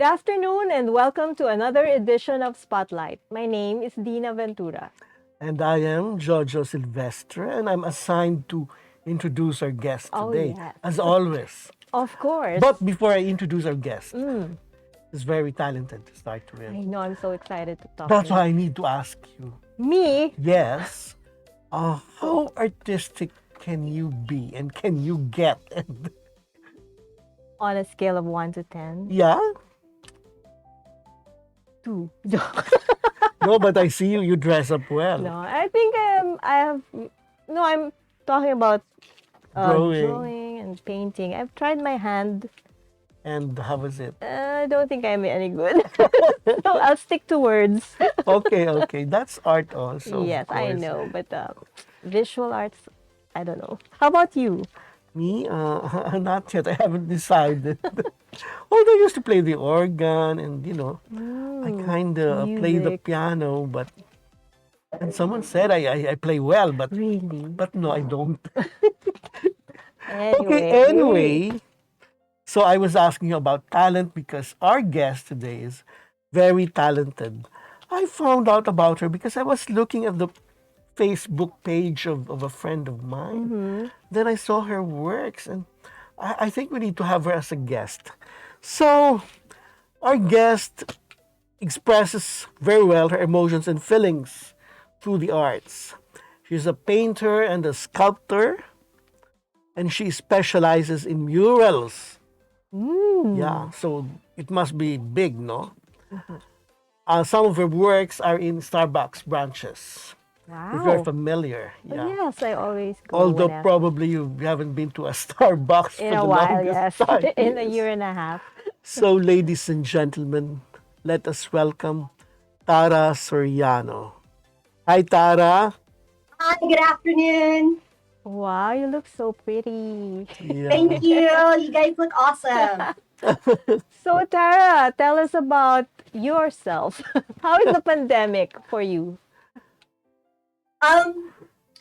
afternoon and welcome to another edition of Spotlight. My name is Dinah Ventura. And I am Jojo Silvestre, and I'm assigned to introduce our guest Oh, today, yes. as always. Of course. But before I introduce our guest, Mm, he's very talented to start with. I know I'm so excited to talk That's to why him. I need to ask you. Me? Yes, how artistic can you be and can you get? And On a scale of 1 to 10? yeah, 2. no, but I see you dress up well. No, I think I have. No, I'm talking about Drawing. drawing and painting. I've tried my hand. And how was it? I don't think I'm any good. So I'll stick to words. Okay, that's art also, of Yes, I course. know, but visual arts, I don't know. How about you? Me, not yet. I haven't decided. Although I used to play the organ and, I kind of play the Music. piano, but and someone said I play well, Really? but no, I don't. Okay, Anyway. anyway, so I was asking you about talent because our guest today is very talented. I found out about her because I was looking at the Facebook page of a friend of mine. Mm-hmm. Then I saw her works, and I think we need to have her as a guest. So, our guest expresses very well her emotions and feelings through the arts. She's a painter and a sculptor, and she specializes in murals. Yeah, so it must be big, no? Some of her works are in Starbucks branches. If you're Wow. familiar, Oh, yeah. yes, I always go Although whenever. probably you haven't been to a Starbucks In for a the while, longest yes. time. In a Yes. year and a half. So, ladies and gentlemen, let us welcome Tara Soriano. Hi, Tara. Hi, good afternoon. Wow, you look so pretty. Yeah. Thank you. You guys look awesome. So, Tara, tell us about yourself. How is the pandemic for you? Um,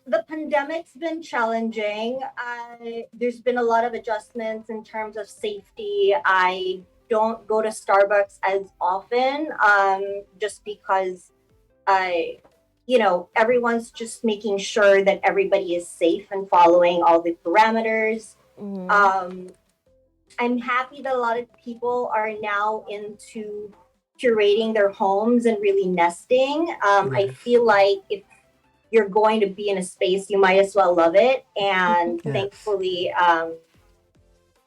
the pandemic's been challenging. There's been a lot of adjustments in terms of safety. I don't go to Starbucks as often, just because everyone's just making sure that everybody is safe and following all the parameters. Mhm. I'm happy that a lot of people are now into curating their homes and really nesting. I Yes. feel like if you're going to be in a space, you might as well love it. And Yes. thankfully,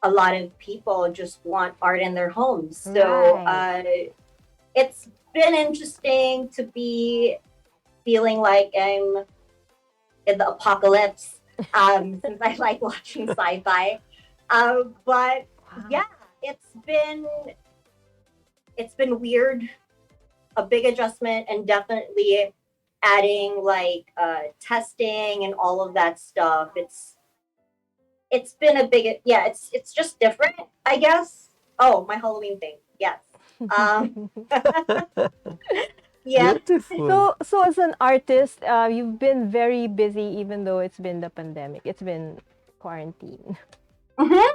a lot of people just want art in their homes. So Right. it's been interesting to be feeling like I'm in the apocalypse, since I like watching sci-fi. But yeah, it's been weird, a big adjustment, and definitely adding like testing and all of that stuff. It's been a big, yeah, it's just different, I guess. Oh, my Halloween thing, yes. Um, yeah. Beautiful. So as an artist, you've been very busy even though it's been the pandemic. It's been quarantine. Mhm.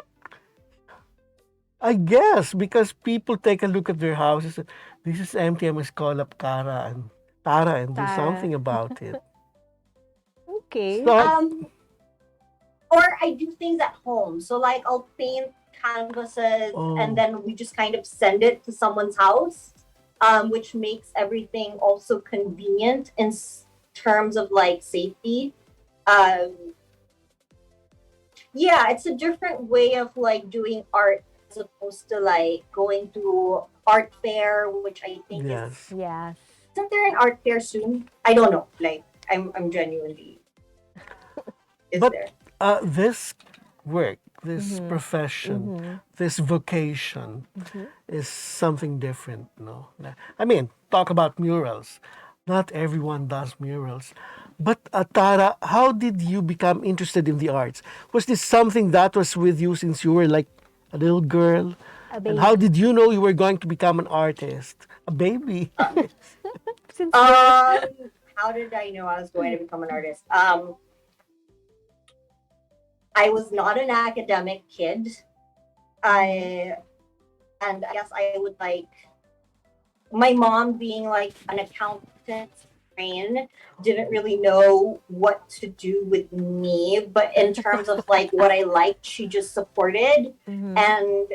I guess because people take a look at their houses and this is empty, I must call up Tara and do Tara. something about it. Okay. So, Or I do things at home. So like I'll paint canvases Oh. and then we just kind of send it to someone's house, which makes everything also convenient in terms of like safety. Um, yeah, it's a different way of like doing art as opposed to like going to art fair, which I think is, yes. Yes. isn't there an art fair soon? I don't know. Like I'm genuinely, is But there? this work, this Mhm. profession, Mhm. this vocation Mhm. is something different, no? I mean, talk about murals. Not everyone does murals. But Tara, how did you become interested in the arts? Was this something that was with you since you were like a little girl? A And how baby. did you know you were going to become an artist? A baby? Since you're How did I know I was going to become an artist? I was not an academic kid. I and I guess I would like my mom being like an accountant brain didn't really know what to do with me, but in terms of like what I liked, she just supported. Mm-hmm. And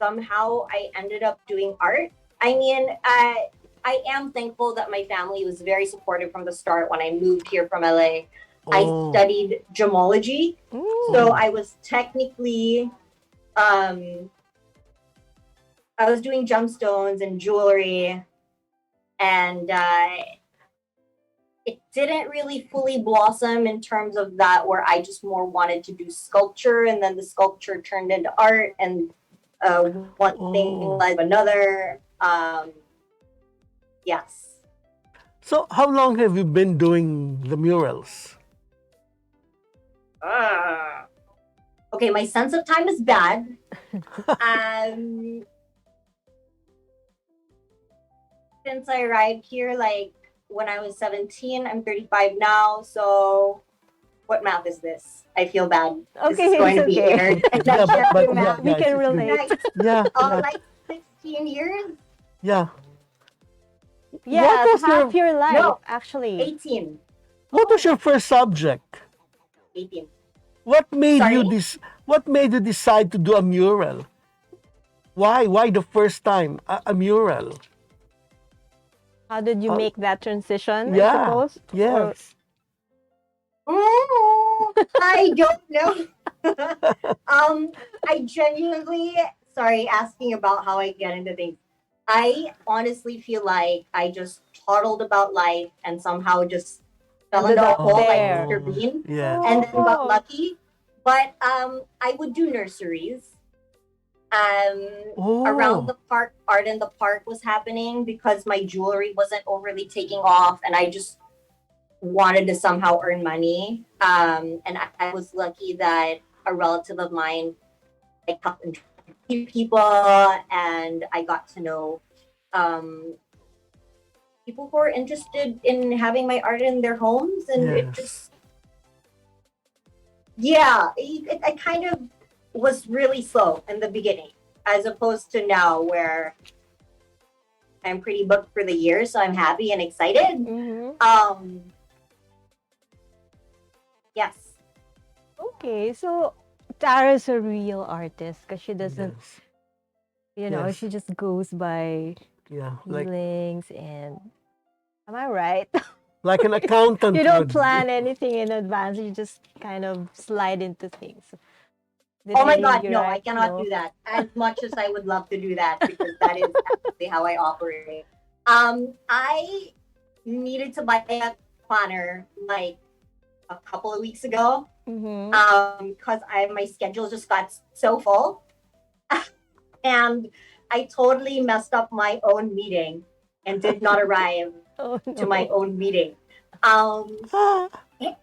somehow I ended up doing art. I mean, I am thankful that my family was very supportive from the start when I moved here from LA. I Oh, studied gemology, so Mm. oh, I was technically um, I was doing gemstones and jewelry, and it didn't really fully blossom in terms of that, where I just more wanted to do sculpture, and then the sculpture turned into art, and one thing oh. led to another. Yes. So, how long have you been doing the murals? Ah. Okay, my sense of time is bad. Um, since I arrived here, like when I was 17, I'm 35 now. So, what math is this? I feel bad. This is Okay, it's going to be okay. aired, and I Yeah, can't but do yeah, math. We yeah, can it's good. relate. Like, Yeah, yeah, like 16 years? yeah. What Yes, was half your your life, No, actually. 18. What was your first subject? 18. What made you Sorry? this? What made you decide to do a mural? Why? Why the first time a mural? How did you Uh, make that transition, I yeah. suppose? Or Yes. I don't know. I genuinely, sorry, asking about how I get into things. I honestly feel like I just toddled about life and somehow just fell into ended a up hole like there? Mr. Oh, Bean yes, and then yes. got Oh. lucky. But I would do nurseries. Around Oh, the park, art in the park was happening because my jewelry wasn't overly taking off, and I just wanted to somehow earn money. And I was lucky that a relative of mine like helped introduce people, and I got to know um, people who are interested in having my art in their homes, and it yes. just yeah, I kind of was really slow in the beginning, as opposed to now where I'm pretty booked for the year, so I'm happy and excited. Mm-hmm. Um, yes. Okay, so Tara's a real artist because she doesn't, Yes. she Yes. just goes by Yeah. feelings and am I right? Like an You accountant don't would. plan anything in advance. You just kind of slide into things. Did Oh I my read God, you no, I right? cannot No. do that. As much as I would love to do that, because that is actually how I operate. I needed to buy a planner like a couple of weeks ago. Mm-hmm. Because I my schedule just got so full, and I totally messed up my own meeting and did not arrive Oh to my no. own meeting. Um,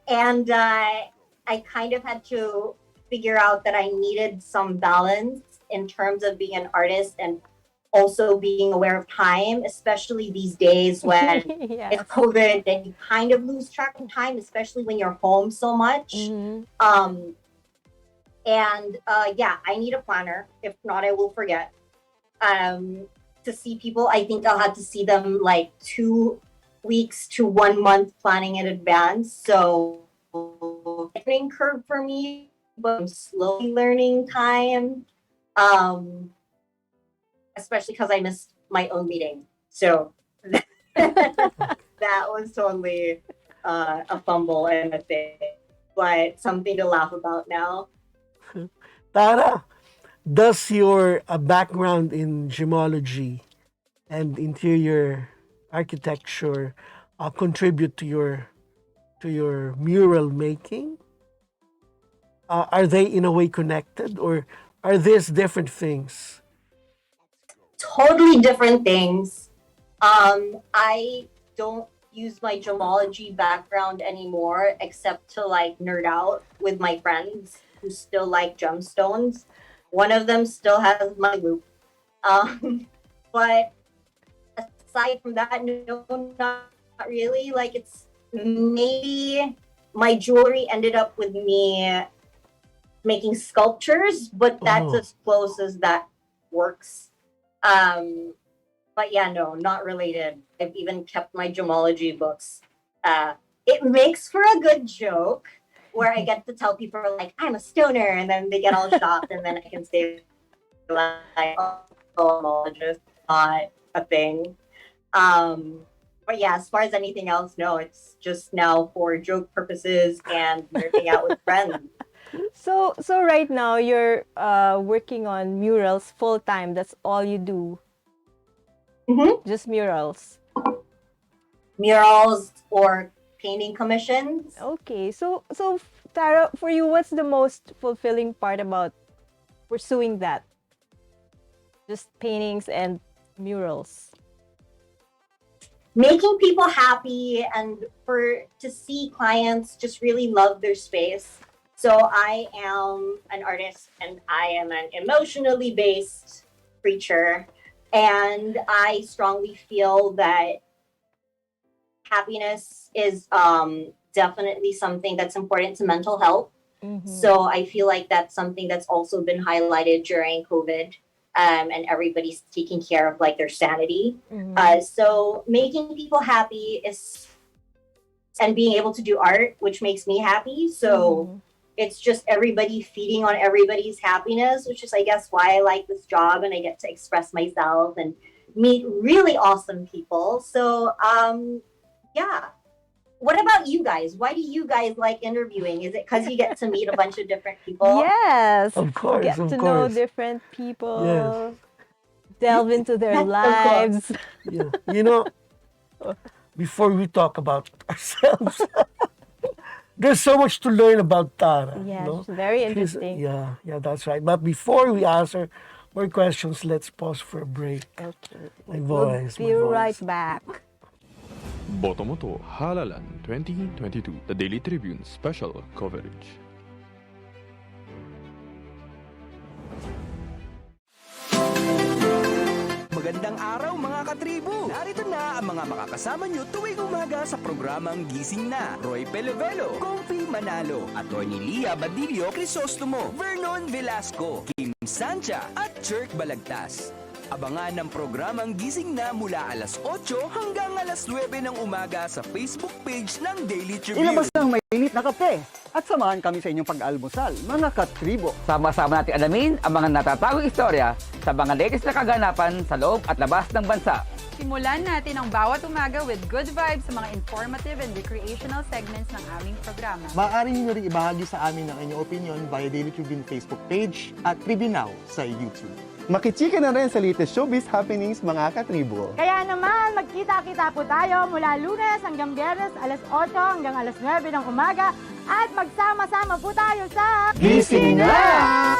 and I kind of had to figure out that I needed some balance in terms of being an artist and also being aware of time, especially these days when it's Yes. COVID and you kind of lose track of time, especially when you're home so much. Mm-hmm. Um, and yeah, I need a planner. If not, I will forget. Um, to see people, I think I'll have to see them like 2 weeks to 1 month planning in advance. So learning curve for me, but I'm slowly learning time. Um, especially because I missed my own meeting. So that was totally a fumble and a thing, but something to laugh about now. Tara, does your background in gemology and interior architecture contribute to your mural making? Are they in a way connected, or are these different things? Totally different things. I don't use my gemology background anymore except to like nerd out with my friends who still like gemstones. One of them still has my loop. But aside from that, no, not really. Like it's maybe my jewelry ended up with me making sculptures, but that's Oh, as close as that works. Um, but yeah, no, not related. I've even kept my gemology books. Uh, it makes for a good joke where I get to tell people like I'm a stoner, and then they get all shocked, and then I can say like, "Oh, gemologist, not a thing." But yeah, as far as anything else, no, it's just now for joke purposes and nerding out with friends. So right now you're working on murals full time. That's all you do, Mm-hmm. just murals. Murals or painting commissions. Okay. So Tara, for you, what's the most fulfilling part about pursuing that? Just paintings and murals. Making people happy and for to see clients just really love their space. So I am an artist and I am an emotionally based creature, and I strongly feel that happiness is definitely something that's important to mental health. Mm-hmm. So I feel like that's something that's also been highlighted during COVID, and everybody's taking care of like their sanity. Mm-hmm. So making people happy is and being able to do art, which makes me happy. So Mm-hmm. it's just everybody feeding on everybody's happiness, which is I guess why I like this job and I get to express myself and meet really awesome people. So yeah. What about you guys? Why do you guys like interviewing? Is it because you get to meet a bunch of different people? Yes. of course, Get of to know course. different Yes. people, Y- delve into their That's so cool. lives. Yeah. Before we talk about ourselves, there's so much to learn about Tara. Yes, very She's interesting. yeah, that's right. But before we answer more questions, let's pause for a break. Okay. My We'll voice, my be right voice. back. Botomoto Halalan 2022, the Daily Tribune special coverage. Magandang araw mga katribo! Narito na ang mga makakasama nyo tuwing umaga sa programang Gising Na. Roy Pelevelo, Comfy Manalo, Atty. Lia Badillo Crisostomo, Vernon Velasco, Kim Sancha at Jerk Balagtas. Abangan ang programang Gising Na mula alas 8 hanggang alas 9 ng umaga sa Facebook page ng Daily Tribune. Ilabas ng mainit na kape at samahan kami sa inyong pag-almusal, mga katribo. Sama-sama natin alamin ang mga natatagong istorya sa mga latest na kaganapan sa loob at labas ng bansa. Simulan natin ang bawat umaga with good vibes sa mga informative and recreational segments ng aming programa. Maaari niyo rin ibahagi sa amin ang inyong opinion via Daily Tribune Facebook page at Tribune Now sa YouTube. Makichika na rin sa latest showbiz happenings, mga katribo. Kaya naman, magkita-kita po tayo mula Lunes hanggang Biyernes, alas 8 hanggang alas 9 ng umaga at magsama-sama po tayo sa Gising Na!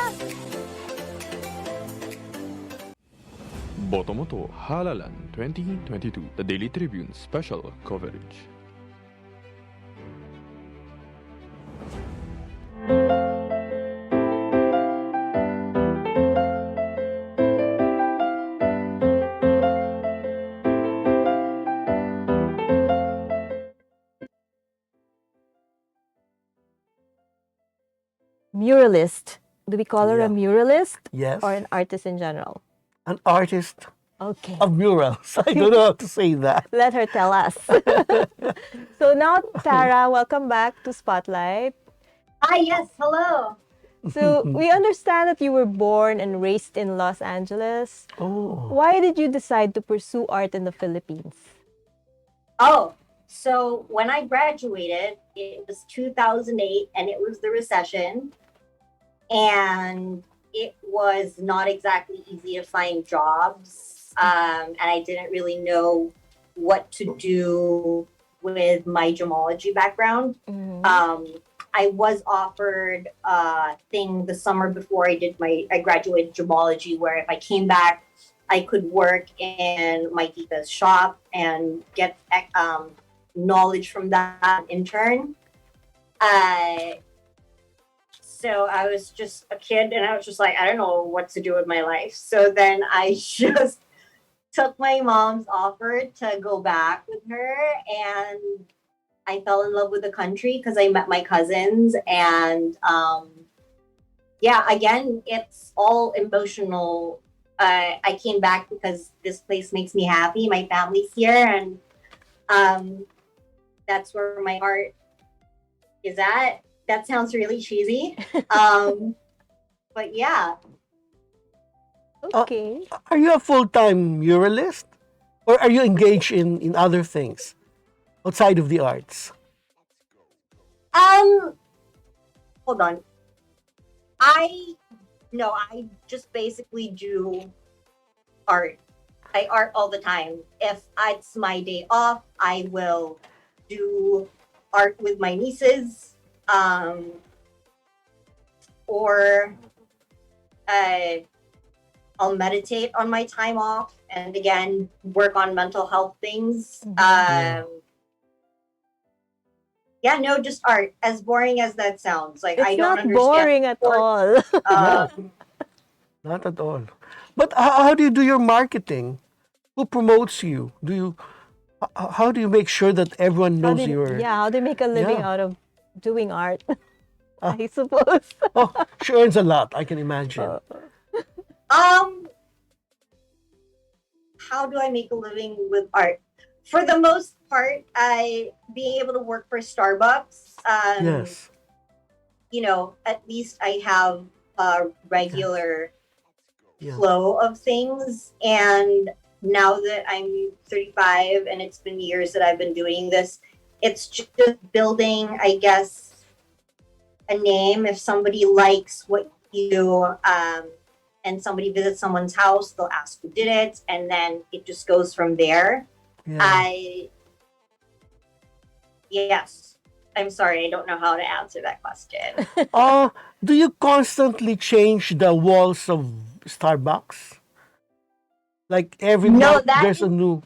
Botomoto Halalan 2022, the Daily Tribune special coverage. Muralist. Do we call her a Yeah. muralist Yes. or an artist in general? An artist Okay. of murals. I don't know how to say that. Let her tell us. So now, Tara, welcome back to Spotlight. Ah, yes, hello. So we understand that you were born and raised in Los Angeles. Oh. Why did you decide to pursue art in the Philippines? Oh, so when I graduated, it was 2008 and it was the recession. And it was not exactly easy to find jobs. And I didn't really know what to do with my gemology background. I was offered a thing the summer before I graduated gemology, where if I came back, I could work in my tita's shop and get knowledge from that intern. So I was just a kid and I was just like, I don't know what to do with my life. So then I just took my mom's offer to go back with her, and I fell in love with the country because I met my cousins, and yeah, again, it's all emotional. I came back because this place makes me happy. My family's here, and um, that's where my heart is at. That sounds really cheesy. But yeah. Okay. Are you a full-time muralist? Or are you engaged in other things outside of the arts? Um, hold on. I no, I just basically do art. I art all the time. If it's my day off, I will do art with my nieces. Or uh, I'll meditate on my time off and again work on mental health things. Yeah, no, just art. As boring as that sounds, like I It's don't not understand boring at sports. all. Yeah, not at all. But how do you do your marketing? Who promotes you? How do you make sure that everyone How knows do your? how they make a living Yeah. out of doing art? Ah, I suppose. oh, she earns a lot. I can imagine. Um, how do I make a living with art? For the most part, I being able to work for Starbucks. Yes. You know, at least I have a regular Yeah. flow of things. And now that I'm 35 and it's been years that I've been doing this, it's just building, I guess, a name. If somebody likes what you do, and somebody visits someone's house, they'll ask who did it, and then it just goes from there. Yeah. Yes. I'm sorry, I don't know how to answer that question. Do you constantly change the walls of Starbucks? Like every No, month there's a new.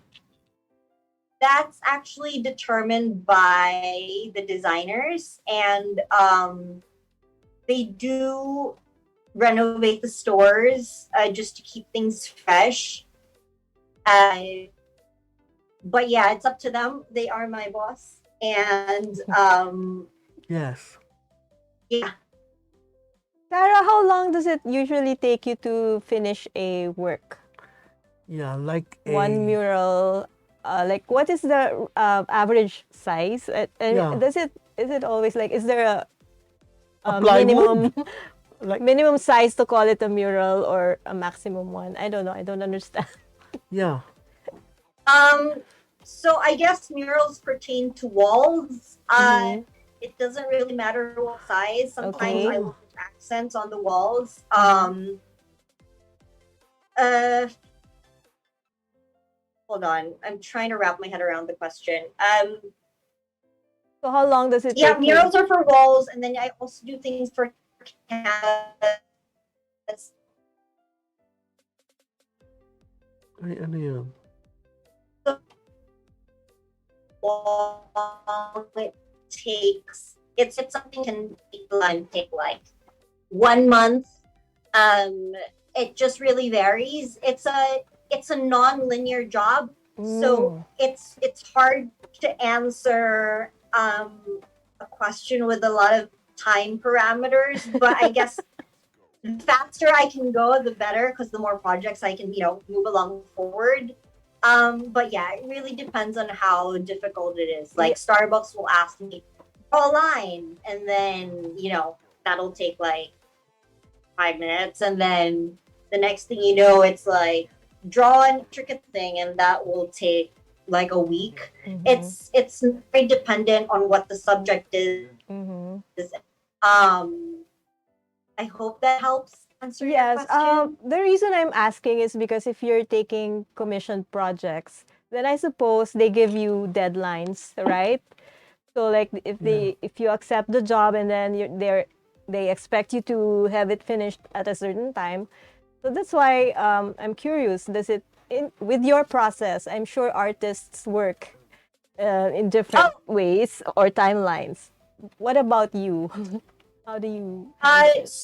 that's actually determined by the designers, and they do renovate the stores just to keep things fresh. But yeah, it's up to them. They are my boss, and Yes. yeah. Sarah, how long does it usually take you to finish a work? Yeah, like One mural. Like, what is the average size? Yeah. Is it always like, is there a plywood? minimum Like minimum size to call it a mural or a maximum one? I don't know. I don't understand. yeah. So I guess murals pertain to walls. Mhm. It doesn't really matter what size. Sometimes Okay. I will put accents on the walls. Hold on. I'm trying to wrap my head around the question. So how long does it Yeah, take murals are for walls, and then I also do things for canvas. Ay, ano yun? It takes it's something can take like 1 month. It just really varies. It's a non-linear job, so it's hard to answer a question with a lot of time parameters. But I guess the faster I can go, the better, because the more projects I can move along forward. But yeah, it really depends on how difficult it is. Like Starbucks will ask me draw a line, and then that'll take like 5 minutes, and then the next thing you know, it's like draw an intricate thing, and that will take like a week. It's very dependent on what the subject is. I hope that helps answer your question. The reason I'm asking is because if you're taking commissioned projects, then I suppose they give you deadlines, right? So like if you accept the job and then they expect you to have it finished at a certain time. So that's why I'm curious. With your process? I'm sure artists work in different ways or timelines. What about you? How do you?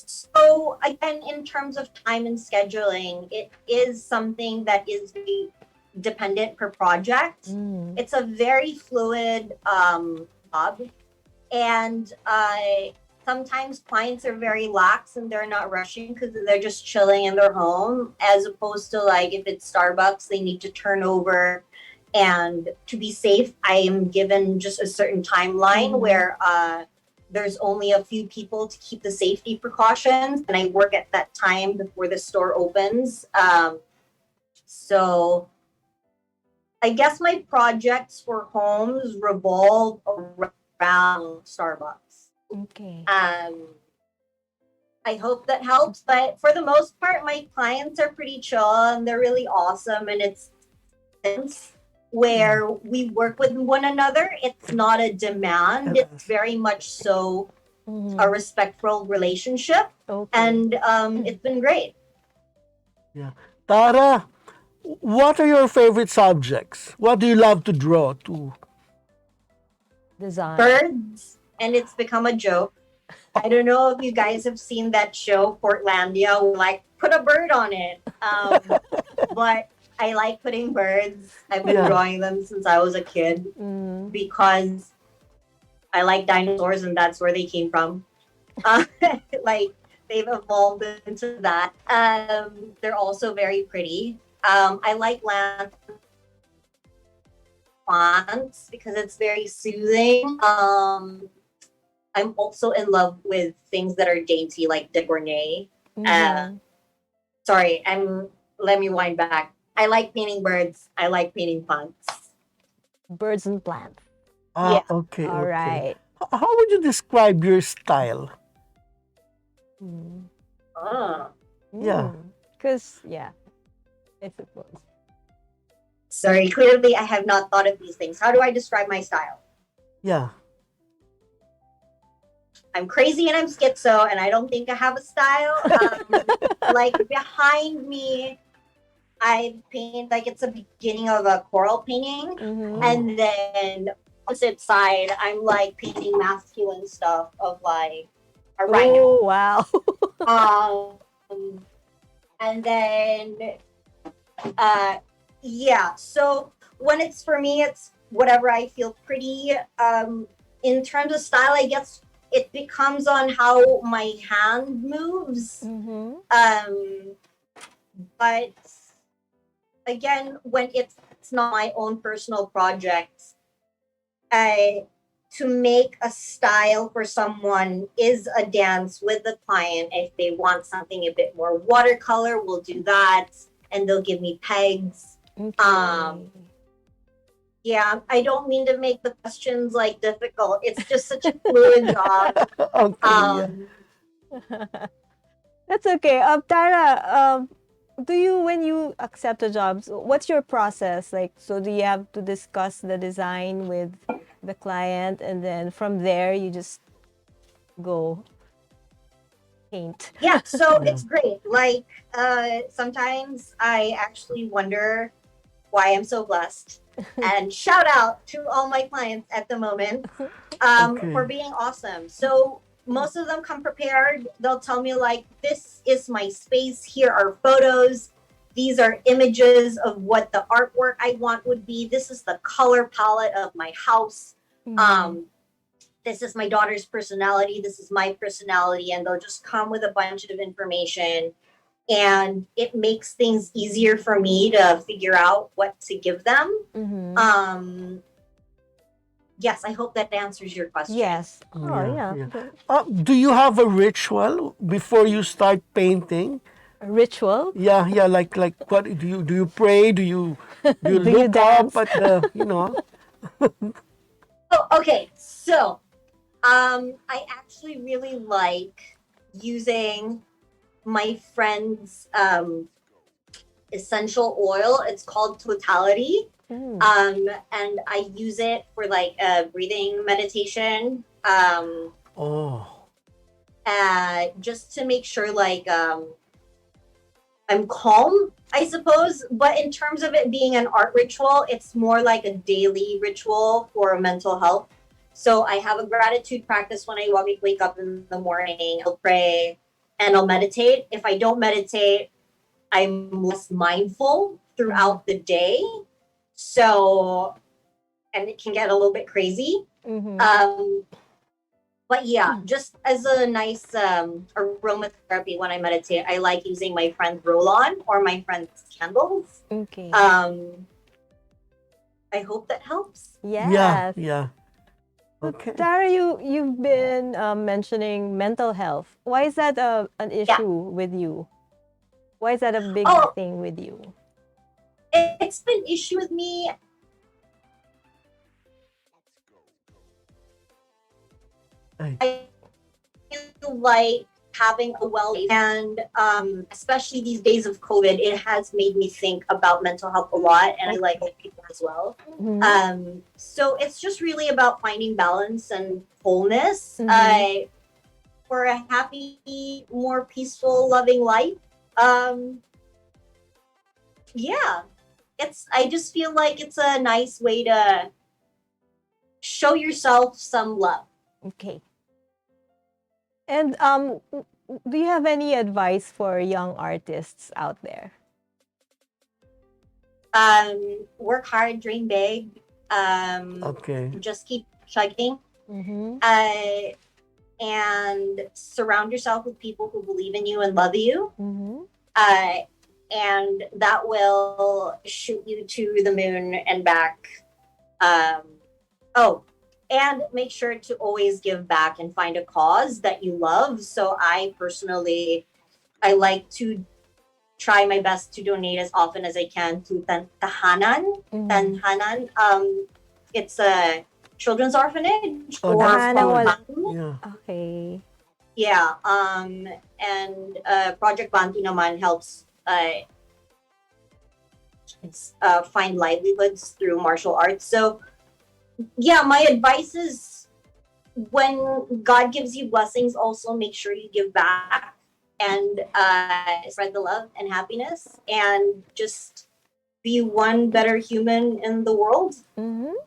So again, in terms of time and scheduling, it is something that is very dependent per project. It's a very fluid job, and sometimes clients are very lax and they're not rushing because they're just chilling in their home, as opposed to like if it's Starbucks, they need to turn over. And to be safe, I am given just a certain timeline where there's only a few people to keep the safety precautions, and I work at that time before the store opens. So I guess my projects for homes revolve around Starbucks. Okay. I hope that helps, but for the most part, my clients are pretty chill and they're really awesome, and it's where we work with one another. It's not a demand. It's very much so a respectful relationship, and it's been great. Yeah. Tara, what are your favorite subjects? What do you love to draw to? Design. Birds, and it's become a joke. I don't know if you guys have seen that show, Portlandia, where like put a bird on it. But I like putting birds. I've been drawing them since I was a kid because I like dinosaurs and that's where they came from. Like they've evolved into that. They're also very pretty. I like plants because it's very soothing. I'm also in love with things that are dainty, like de Gournay. Sorry, let me wind back. I like painting birds. I like painting plants. Birds and plants. Okay. All right. How would you describe your style? Yeah. Because, I suppose. Sorry, clearly I have not thought of these things. How do I describe my style? Yeah. I'm crazy and I'm schizo, and I don't think I have a style. Like behind me, I paint like it's the beginning of a coral painting, and then opposite side, I'm like painting masculine stuff of like a rhino. Oh, wow. And then, so when it's for me, it's whatever I feel pretty. In terms of style, I guess it becomes on how my hand moves. But again, when it's not my own personal project, to make a style for someone is a dance with the client. If they want something a bit more watercolor, we'll do that, and they'll give me pegs. Yeah, I don't mean to make the questions like difficult. It's just such a fluid job. That's okay. Tara, when you accept a job, what's your process? Like, so do you have to discuss the design with the client, and then from there you just go paint? Yeah, so it's great. Like, sometimes I actually wonder why I'm so blessed. And shout out to all my clients at the moment for being awesome. So most of them come prepared. They'll tell me like, this is my space. Here are photos. These are images of what the artwork I want would be. This is the color palette of my house. This is my daughter's personality. This is my personality. And they'll just come with a bunch of information. And it makes things easier for me to figure out what to give them. Yes, I hope that answers your question. Yes. Do you have a ritual before you start painting? A ritual? Yeah. Like what do you do? You pray? Do you look up at the Oh, okay. So, I actually really like using my friend's essential oil. It's called Totality. And I use it for like a breathing meditation. Just to make sure like I'm calm, I suppose. But in terms of it being an art ritual, it's more like a daily ritual for mental health. So I have a gratitude practice when I wake up in the morning. I'll pray and I'll meditate. If I don't meditate, I'm less mindful throughout the day. So, and it can get a little bit crazy. But But yeah, just as a nice aromatherapy when I meditate, I like using my friend's roll-on or my friend's candles. Okay. I hope that helps. Yeah, Yes. yeah. So, Okay. Tara, you've been mentioning mental health. Why is that an issue with you? Why is that a big Oh, thing with you? it's been issue with me. Ay. I feel like having a well and especially these days of COVID, it has made me think about mental health a lot, and I like other people as well. So it's just really about finding balance and wholeness for a happy, more peaceful, loving life. Um, yeah, I just feel like it's a nice way to show yourself some love. Okay. And do you have any advice for young artists out there? Work hard, dream big. Okay. Just keep chugging. And surround yourself with people who believe in you and love you. And that will shoot you to the moon and back. And make sure to always give back and find a cause that you love. So I personally, I like to try my best to donate as often as I can to Tahanan. Tanhanan. It's a children's orphanage. Oh, or that's Tahanan good. Yeah. Okay. Yeah. And Project Bantu naman helps find livelihoods through martial arts. So yeah, my advice is when God gives you blessings, also make sure you give back and spread the love and happiness and just be one better human in the world.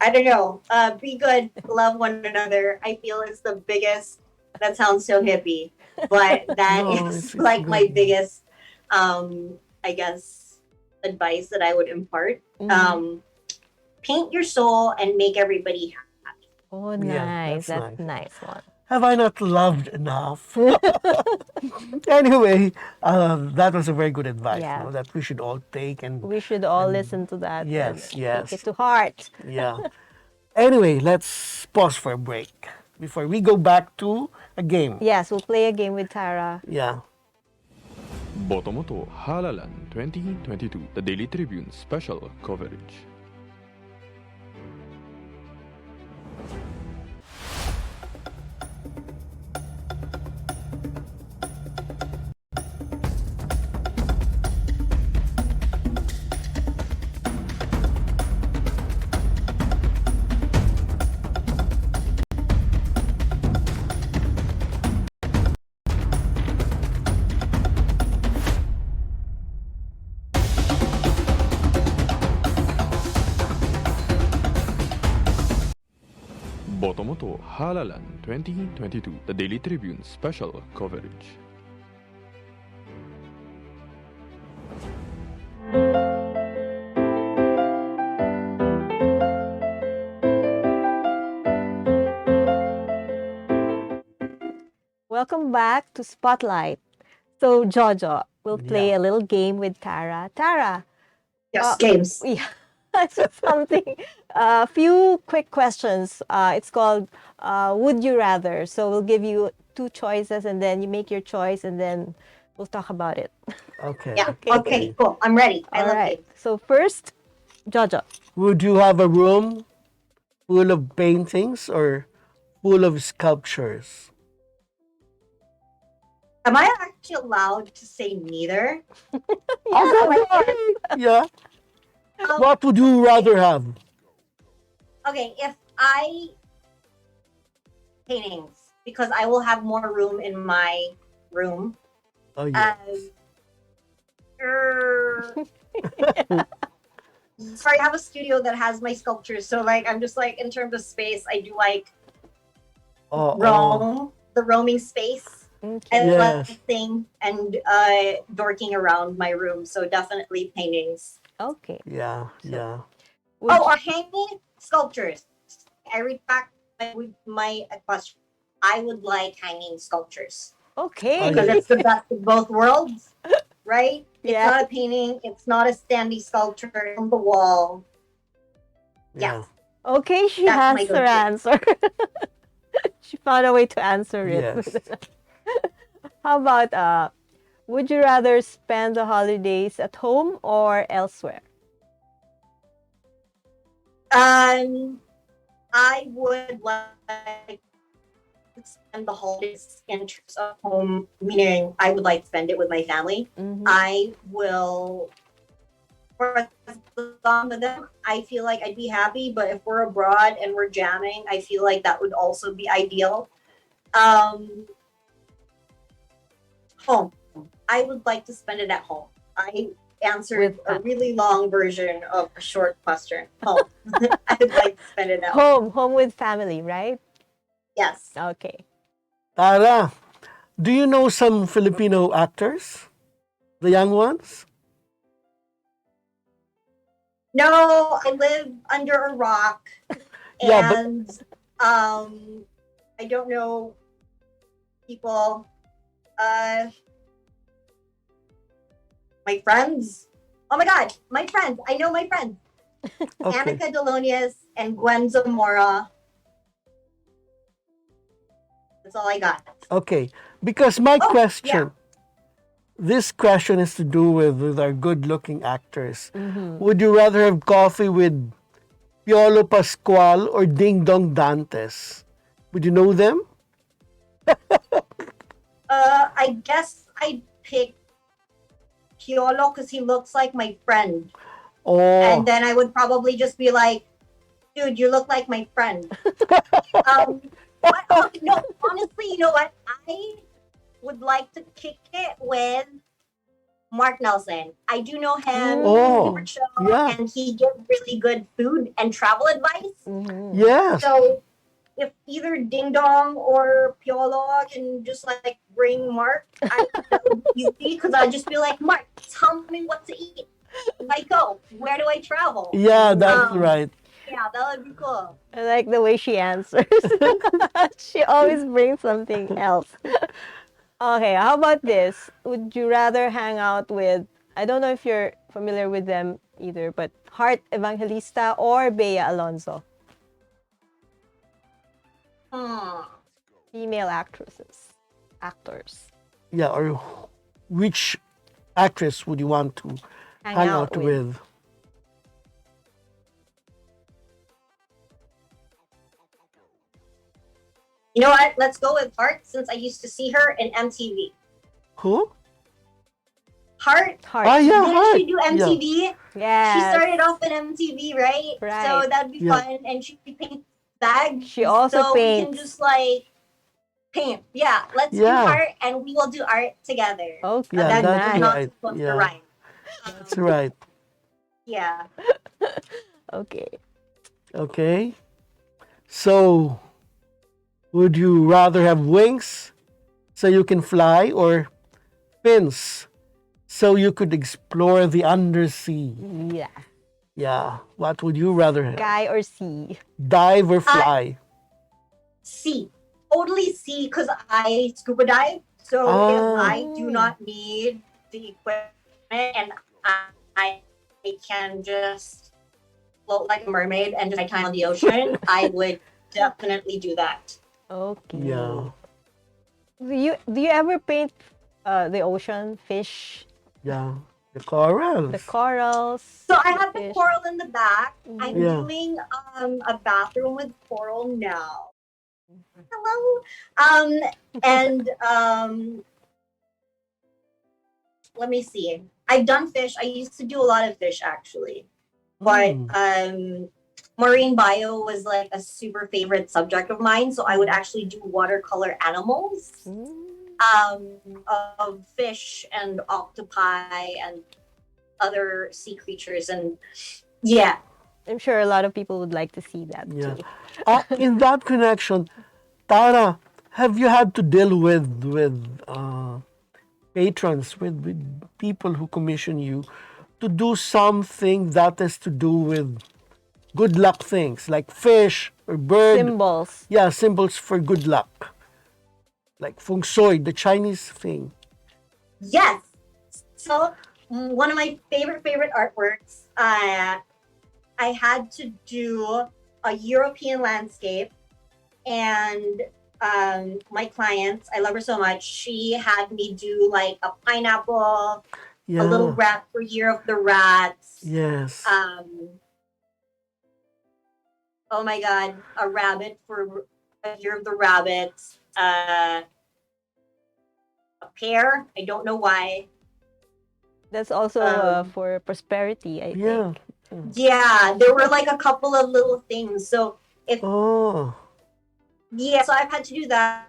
I don't know. Be good, love one another. I feel it's the biggest. That sounds so hippie, but that No, is it's like my good. biggest, I guess, advice that I would impart. Paint your soul and make everybody happy. Oh, Yeah, nice. that's That's nice. nice one. Have I not loved enough? Anyway, that was a very good advice. Yeah. No, that we should all take and We should all listen to that and yes, take yes, it to heart. yeah. Anyway, let's pause for a break before we go back to a game. Yes, we'll play a game with Tara. Yeah. Botomoto Halalan 2022, the Daily Tribune special coverage. Botomoto Halalan 2022, the Daily Tribune special coverage. Welcome back to Spotlight. So, Jojo, we'll play Yeah. a little game with Tara. Tara, Yes, games. yeah, it's just something. A few quick questions. It's called Would You Rather. So, we'll give you two choices and then you make your choice and then we'll talk about it. Okay. Yeah. Okay, cool. I'm ready. I All love right. games. So, first, Jojo. Would you have a room full of paintings or full of sculptures? Am I actually allowed to say neither? Yeah. Um, What would you rather have? Okay, if I paintings, because I will have more room in my room. Oh yeah. Sorry, I have a studio that has my sculptures, so like I'm just like in terms of space, I do like the roaming space. I love thing and dorking around my room, so definitely paintings. Okay. Yeah, yeah. Or hanging sculptures. I retract my question. I would like hanging sculptures Okay. because it's the best of both worlds, right? It's Yeah. not a painting. It's not a standing sculpture on the wall. Yeah. Okay, she That's my has her go-to. answer. She found a way to answer it. Yes. How about would you rather spend the holidays at home or elsewhere? I would like to spend the holidays in terms of home, meaning I would like to spend it with my family. Mhm. I will, for as long with them, I feel like I'd be happy. But if we're abroad and we're jamming, I feel like that would also be ideal. Home. I would like to spend it at home. I answered a really long version of a short question. Home. I would like to spend it at home. Home with family, right? Yes. Okay. Tara, do you know some Filipino actors? The young ones? No, I live under a rock, Yeah, but and I don't know people. My friends. Oh my God, my friends. I know my friends. okay. Annika Delonius and Gwen Zamora. That's all I got. Okay. Because my Oh, question, this question is to do with our good-looking actors. Would you rather have coffee with Piolo Pascual or Ding Dong Dantes? Would you know them? I guess I'd pick Piolo because he looks like my friend. Oh, And then I would probably just be like, dude, you look like my friend. No, honestly, you know what? I would like to kick it with Mark Nelson. I do know him. Oh, He's super chill, yeah. and he gives really good food and travel advice. yes. So if either Ding Dong or Piolo can just like bring Mark, that would be easy because I'd just be like, Mark, tell me what to eat. Where do I go? Where do I travel? Yeah, that's right. Yeah, that would be cool. I like the way she answers. She always brings something else. Okay, how about this? Would you rather hang out with, I don't know if you're familiar with them either, but Heart Evangelista or Bea Alonzo? Female actors. Yeah, or which actress would you want to hang out with? You know what? Let's go with Heart since I used to see her in MTV. Who? Heart. Oh, yeah, Didn't Heart. she do MTV? Yeah. She started off in MTV, right? Right. So that'd be Yeah. fun. And she paints bags. She also so we can paints. just like paint. Yeah, let's do Yeah. Heart and we will do art together. Okay, Yeah, That's that's not right. supposed Yeah. to rhyme. That's right. Yeah. Okay. Okay. So, would you rather have wings so you can fly or fins so you could explore the undersea? Yeah. Yeah. What would you rather have? Guy or C? Dive or fly? C. Totally C because I scuba dive. So if I do not need the equipment and I can just float like a mermaid and just my time on the ocean, I would definitely do that. Okay. Yeah. Do you ever paint the ocean, fish, Yeah. The corals. the corals? So I have the fish? coral in the back. I'm Yeah. doing a bathroom with coral now. Hello. And let me see. I've done fish. I used to do a lot of fish actually. But marine bio was like a super favorite subject of mine. So I would actually do watercolor animals of fish and octopi and other sea creatures. And yeah. I'm sure a lot of people would like to see that Yeah. too. In that connection, Tara, have you had to deal with patrons, with people who commission you to do something that has to do with good luck things, like fish or bird? Symbols. Yeah, symbols for good luck. Like feng shui, the Chinese thing. Yes. So one of my favorite artworks. I had to do a European landscape, and my client, I love her so much. She had me do like a pineapple, a little Yeah. rat for Year of the Rats. Yes. Oh my God, a rabbit for a Year of the Rabbit. A pear. I don't know why. That's also Um, for prosperity, I Yeah. think. Yeah, there were like a couple of little things. So if Oh. yeah, so I've had to do that.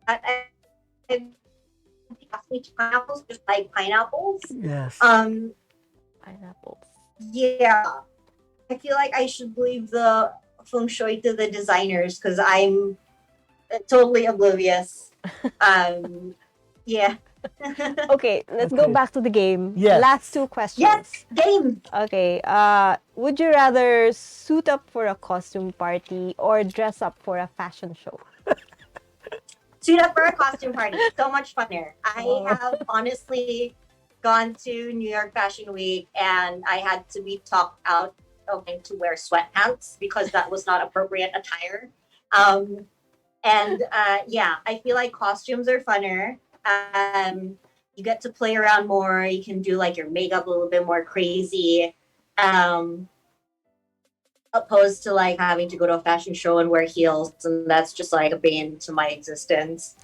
I've asked me to pineapples, just like pineapples. Yes. Pineapples. Yeah, I feel like I should leave the feng shui to the designers because I'm totally oblivious. Yeah. Okay, let's go Okay. back to the game. Yes. Last two questions. Yes, game. Okay. Would you rather suit up for a costume party or dress up for a fashion show? Suit up for a costume party. So much fun there. I Oh. have honestly gone to New York Fashion Week and I had to be talked out of having to wear sweatpants because that was not appropriate attire. Yeah, I feel like costumes are funner. You get to play around more. You can do like your makeup a little bit more crazy. Opposed to like having to go to a fashion show and wear heels, and that's just like a bane to my existence.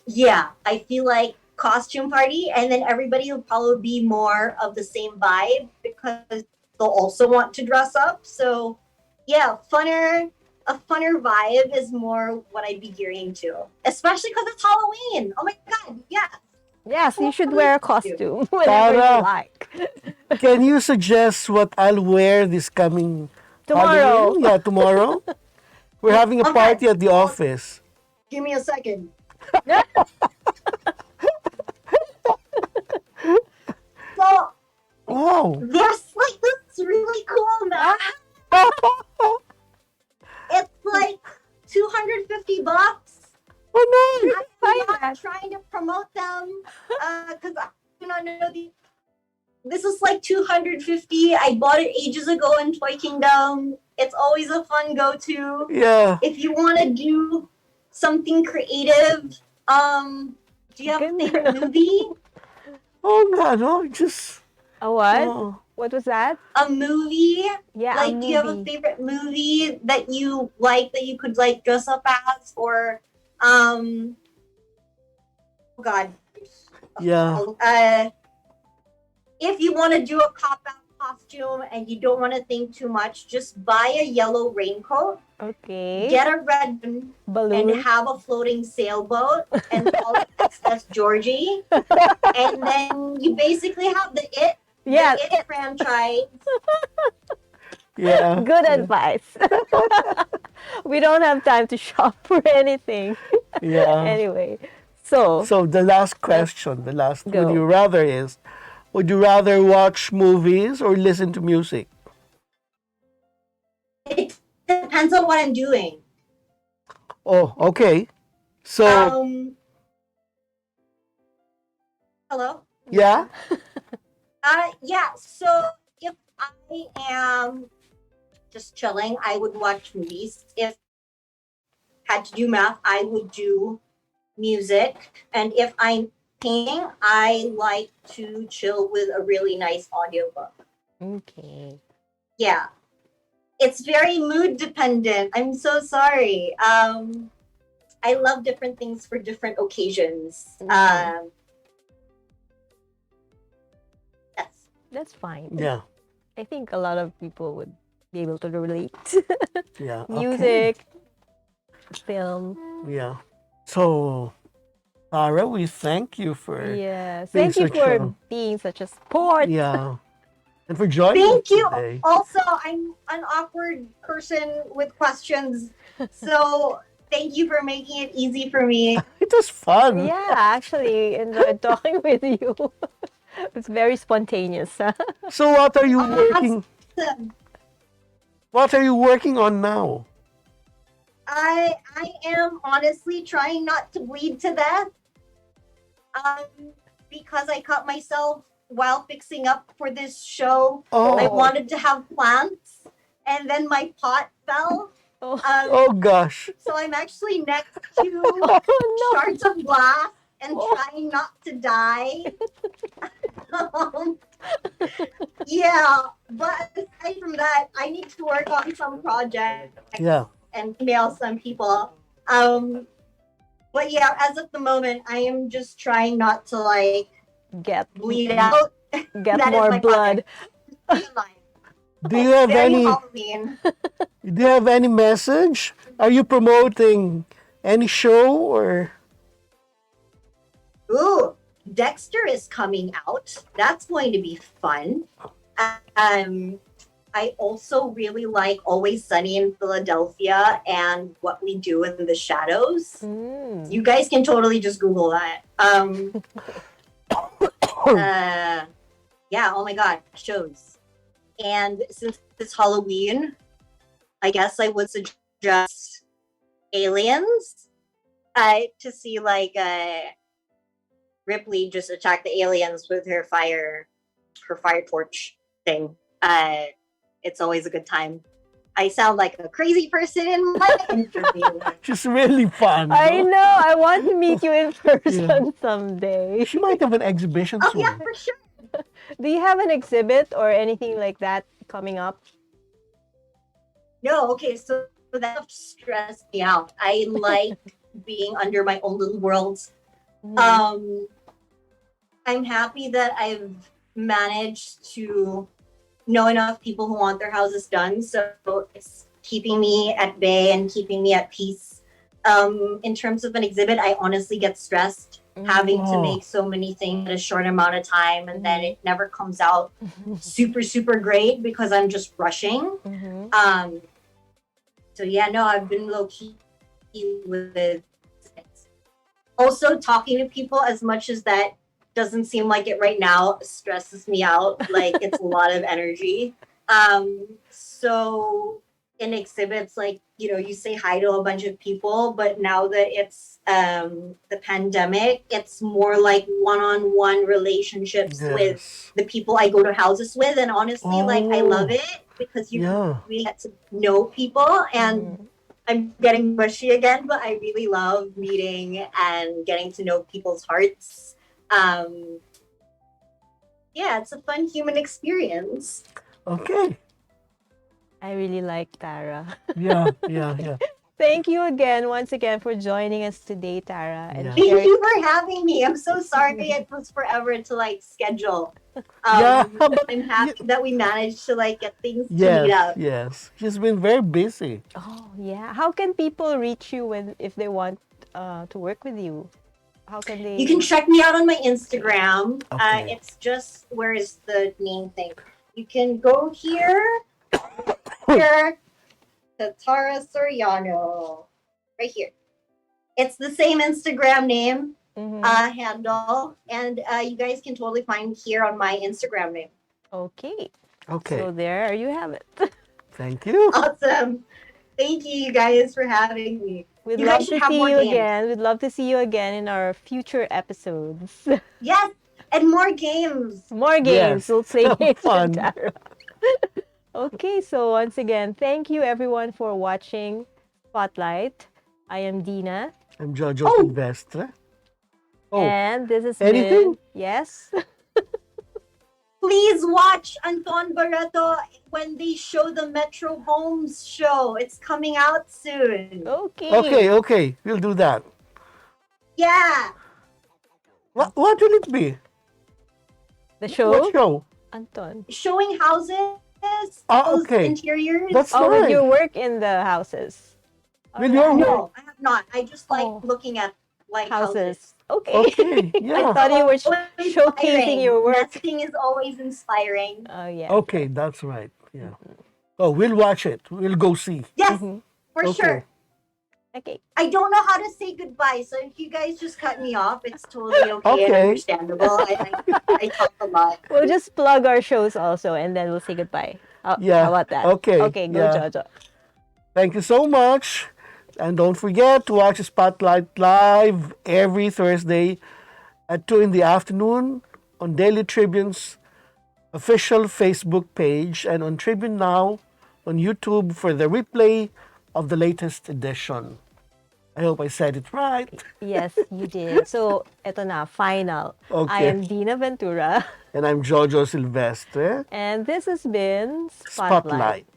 Yeah, I feel like costume party, and then everybody will probably be more of the same vibe because they'll also want to dress up. So yeah, a funner vibe is more what I'd be gearing to, especially because it's Halloween. Oh my God, yeah. Yes, you should wear a costume whenever Tara. you like. Can you suggest what I'll wear this coming Tomorrow. Halloween? Yeah, tomorrow. We're having a Okay. party at the office. Give me a second. So Wow. there's like this really cool map. It's like $250. Oh no. I'm not trying to promote them because I do not know the. This is like 250. I bought it ages ago in Toy Kingdom. It's always a fun go-to. Yeah. If you want to do something creative, do you have a favorite movie? Oh God, no, just A what? oh. What was that? A movie? Yeah, Like, a do you have a movie. favorite movie that you like that you could like dress up as, or oh God, Yeah. if you want to do a cop-out costume and you don't want to think too much, just buy a yellow raincoat, Okay. get a red one, Balloon. and have a floating sailboat and call it SS Georgie. And then you basically have the Yeah. It franchise. Yeah. Good advice. We don't have time to shop for anything. Yeah. Anyway, so So the last question, the last Go. would you rather watch movies or listen to music? It depends on what I'm doing. Oh, okay. So Hello? yeah. Yeah, so if I am just chilling, I would watch movies. If I had to do math, I would do music. And if I'm painting, I like to chill with a really nice audiobook. okay. Yeah. It's very mood dependent. I'm so sorry. I love different things for different occasions. Mhm. Yes. That's fine. Yeah. I think a lot of people would be able to relate. Yeah. Okay. Music, film. Yeah. So, Tara, we thank you for Yes. being Thank you such for a- being such a sport. yeah, and for joining Thank us you. today. Also, I'm an awkward person with questions. So thank you for making it easy for me. It was fun. Yeah, actually enjoyed talking with you. It's very spontaneous. So, what are you working? Awesome. What are you working on now? I am honestly trying not to bleed to death. Because I cut myself while fixing up for this show. I Oh, wanted to have plants, and then my pot fell. Oh, oh gosh. So I'm actually next to oh no. shards of glass and Oh. trying not to die. Um, yeah, but aside from that, I need to work on some projects Yeah. and email some people. But yeah, as of the moment, I am just trying not to like Get bleed out. get That is more my blood. project. Do you have Very any Halloween. do you have any message? Are you promoting any show or Ooh, Dexter is coming out. That's going to be fun. Um, I also really like Always Sunny in Philadelphia and What We Do in the Shadows. Mm. You guys can totally just Google that. Yeah, oh my god, shows. And since it's Halloween, I guess I would suggest Aliens. To see like Ripley just attack the aliens with her fire torch thing. It's always a good time. I sound like a crazy person in my interview. just really fun? I no? know. I want to meet you in person someday. She might have an exhibition Oh soon. yeah, for sure. Do you have an exhibit or anything like that coming up? No, okay, so that stressed me out. I like being under my own little world. Mm. I'm happy that I've managed to know enough people who want their houses done, so it's keeping me at bay and keeping me at peace. In terms of an exhibit, I honestly get stressed having to Oh. make so many things in a short amount of time, and then it never comes out super great because I'm just rushing. Mhm. So yeah, no, I've been low key with it. Also, talking to people, as much as that doesn't seem like it right now, stresses me out. Like it's a lot of energy. So in exhibits, like you say hi to a bunch of people, but now that it's the pandemic, it's more like one-on-one relationships with Yes. the people I go to houses with, and honestly, like I love Oh. it because you Yeah. really get to know people. And Mhm. I'm getting mushy again, but I really love meeting and getting to know people's hearts. Yeah, it's a fun human experience. Okay. I really like Tara. Yeah, yeah. Thank you again, once again, for joining us today, Tara. And Yeah. Thank sharing- you for having me. I'm so sorry it was forever to like schedule. Yeah, but I'm happy that we managed to like get things to yes, meet up. yes. She's been very busy. Oh, yeah. How can people reach you if they want to work with you? How can they? You can check me out on my Instagram. Okay. It's just, where is the name thing? You can go here to Tara Soriano. Right here. It's the same Instagram name Mhm. handle, and you guys can totally find here on my Instagram name. Okay. Okay. So there you have it. Thank you. Awesome. Thank you guys for having me. We'd You love guys to should have see more you games. again. We'd love to see you again in our future episodes. Yes, and more games. More games. Yes. We'll play Have games with fun. Tara. Okay, so once again, thank you everyone for watching Spotlight. I am Dinah. I'm Jojo Silvestre. Oh, And this is anything? Yes. Please watch Anton Barreto when they show the Metro Homes show. It's coming out soon. Okay. okay. We'll do that. Yeah. What will it be? The show? What show? Anton. Showing houses, Ah, those okay. interiors. That's Oh, with nice. your work in the houses. With your work? No, I have not. I just like Oh. looking at like Houses. houses. Okay. Okay, I yeah. thought you were Always showcasing inspiring. your work. Nesting is always inspiring. Oh, yeah. Okay, that's right. Yeah. Oh, we'll watch it. We'll go see. Yes, Mhm. for Okay. sure. Okay. I don't know how to say goodbye, so if you guys just cut me off, it's totally okay, Okay. and understandable. I talk a lot. We'll just plug our shows also, and then we'll say goodbye. Yeah, How about that? okay, Okay, go, yeah. Jojo. Thank you so much. And don't forget to watch Spotlight live every Thursday at 2 in the afternoon on Daily Tribune's official Facebook page and on Tribune Now on YouTube for the replay of the latest edition. I hope I said it right. Yes, you did. So, eto na, final. Okay. I am Dinah Ventura. And I'm Jojo Silvestre. And this has been Spotlight.